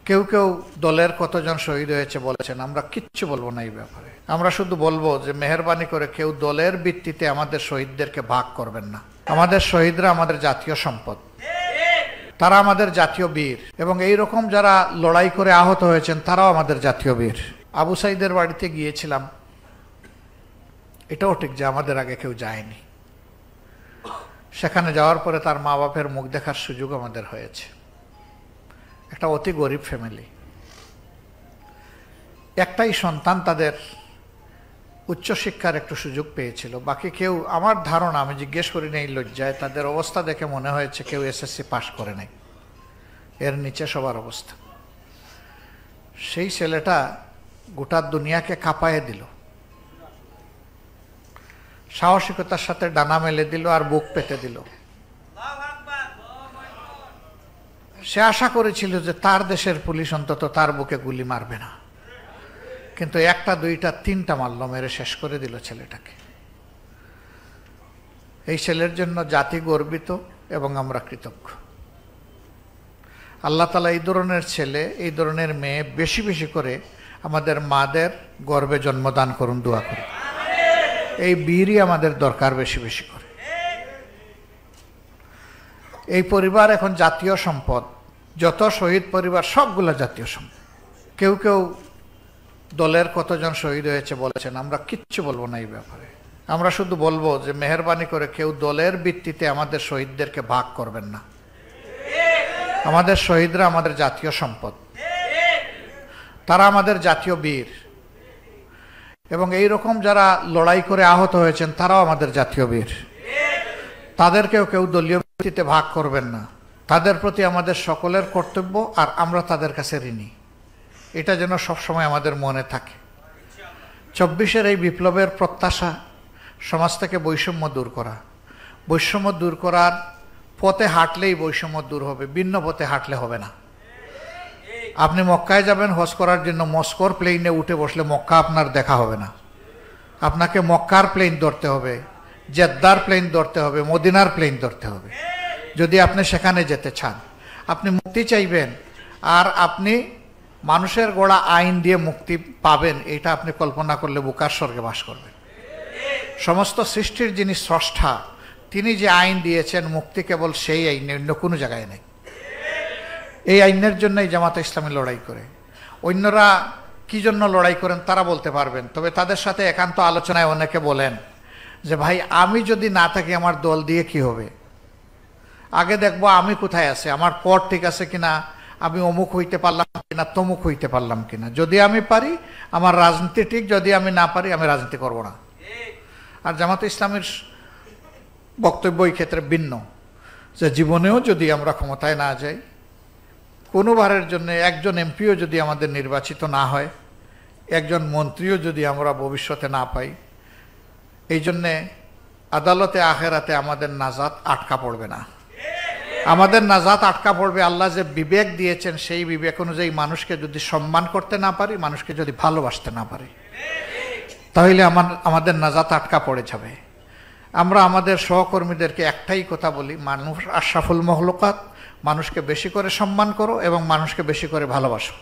কেউ কেউ দলের কতজন শহীদ হয়েছে বলেছেন, আমরা কিচ্ছু বলবো না এই ব্যাপারে। আমরা শুধু বলবো যে মেহেরবানি করে কেউ দলের ভিত্তিতে আমাদের শহীদদেরকে ভাগ করবেন না। আমাদের শহীদরা আমাদের জাতীয় সম্পদ, তারা আমাদের জাতীয় বীর, এবং এই রকম যারা লড়াই করে আহত হয়েছেন তারাও আমাদের জাতীয় বীর। আবু সাইদের বাড়িতে গিয়েছিলাম, এটাও ঠিক যে আমাদের আগে কেউ যায়নি। সেখানে যাওয়ার পরে তার মা বাপের মুখ দেখার সুযোগ আমাদের হয়েছে। একটা অতি গরিব ফ্যামিলি, একটাই সন্তান তাদের উচ্চশিক্ষার একটু সুযোগ পেয়েছিল, বাকি কেউ, আমার ধারণা, আমি জিজ্ঞেস করি না এই লজ্জায়, তাদের অবস্থা দেখে মনে হয়েছে কেউ এসএসসি পাশ করে নাই, এর নিচে সবার অবস্থা। সেই ছেলেটা গোটা দুনিয়াকে কাঁপায়ে দিল, সাহসিকতার সাথে ডানা মেলে দিল আর বুক পেতে দিল। সে আশা করেছিল যে তার দেশের পুলিশ অন্তত তার বুকে গুলি মারবে না, কিন্তু একটা দুইটা তিনটা মারল, মেরে শেষ করে দিল ছেলেটাকে। এই ছেলের জন্য জাতি গর্বিত এবং আমরা কৃতজ্ঞ। আল্লাহ তাআলা এই ধরনের ছেলে, এই ধরনের মেয়ে বেশি বেশি করে আমাদের মাদের গর্বে জন্মদান করুন, দোয়া করি। এই বীরই আমাদের দরকার বেশি বেশি করে। এই পরিবার এখন জাতীয় সম্পদ, যত শহীদ পরিবার সবগুলো জাতীয় সম্পদ। কেউ কেউ দলের কতজন শহীদ হয়েছে বলেছেন, আমরা কিচ্ছু বলবো না এই ব্যাপারে। আমরা শুধু বলবো যে মেহেরবানি করে কেউ দলের ভিত্তিতে আমাদের শহীদদেরকে ভাগ করবেন না। আমাদের শহীদরা আমাদের জাতীয় সম্পদ, তারা আমাদের জাতীয় বীর, এবং এই রকম যারা লড়াই করে আহত হয়েছেন তারাও আমাদের জাতীয় বীর। তাদেরকেও কেউ দলীয় ভিত্তিতে ভাগ করবেন না। তাদের প্রতি আমাদের সকলের কর্তব্য, আর আমরা তাদের কাছে ঋণী, এটা যেন সবসময় আমাদের মনে থাকে। ২৪-এর এই বিপ্লবের প্রত্যাশা সমাজ থেকে বৈষম্য দূর করা। বৈষম্য দূর করার পথে হাঁটলেই বৈষম্য দূর হবে, ভিন্ন পথে হাঁটলে হবে না। আপনি মক্কায় যাবেন হজ করার জন্য, মস্কোর প্লেনে উঠে বসলে মক্কা আপনার দেখা হবে না। আপনাকে মক্কার প্লেন ধরতে হবে, জেদ্দার প্লেন ধরতে হবে, মদিনার প্লেন ধরতে হবে যদি আপনি সেখানে যেতে চান। আপনি মুক্তি চাইবেন, আর আপনি মানুষের গড়া আইন দিয়ে মুক্তি পাবেন, এটা আপনি কল্পনা করলে বুকার স্বর্গে বাস করবেন। সমস্ত সৃষ্টির যিনি স্রষ্টা, তিনি যে আইন দিয়েছেন, মুক্তি কেবল সেই আইনে, অন্য কোনো জায়গায় নেই। এই আইনের জন্যই জামাতে ইসলামী লড়াই করে। অন্যরা কি জন্য লড়াই করেন তারা বলতে পারবেন, তবে তাদের সাথে একান্ত আলোচনায় অনেকে বলেন যে ভাই, আমি যদি না থাকি আমার দল দিয়ে কি হবে? আগে দেখবো আমি কোথায় আছে, আমার পথ ঠিক আছে কিনা, আমি অমুক হইতে পারলাম কিনা, তমুক হইতে পারলাম কিনা। যদি আমি পারি আমার রাজনীতি ঠিক, যদি আমি না পারি আমি রাজনীতি করব না। আর জামাতে ইসলামের বক্তব্য এই ক্ষেত্রে ভিন্ন, যে জীবনেও যদি আমরা ক্ষমতায় না যাই, কোনোবারের জন্য একজন এমপিও যদি আমাদের নির্বাচিত না হয়, একজন মন্ত্রীও যদি আমরা ভবিষ্যতে না পাই, এই জন্যে আদালতে আখেরাতে আমাদের নাজাত আটকা পড়বে না। আমাদের নাজাত আটকা পড়বে আল্লাহ যে বিবেক দিয়েছেন, সেই বিবেক অনুযায়ী মানুষকে যদি সম্মান করতে না পারি, মানুষকে যদি ভালোবাসতে না পারি, তাহলে আমাদের নাজাত আটকা পড়ে যাবে। আমরা আমাদের সহকর্মীদেরকে একটাই কথা বলি, মানুষ আশরাফুল মখলুকাত, মানুষকে বেশি করে সম্মান করো এবং মানুষকে বেশি করে ভালোবাসো।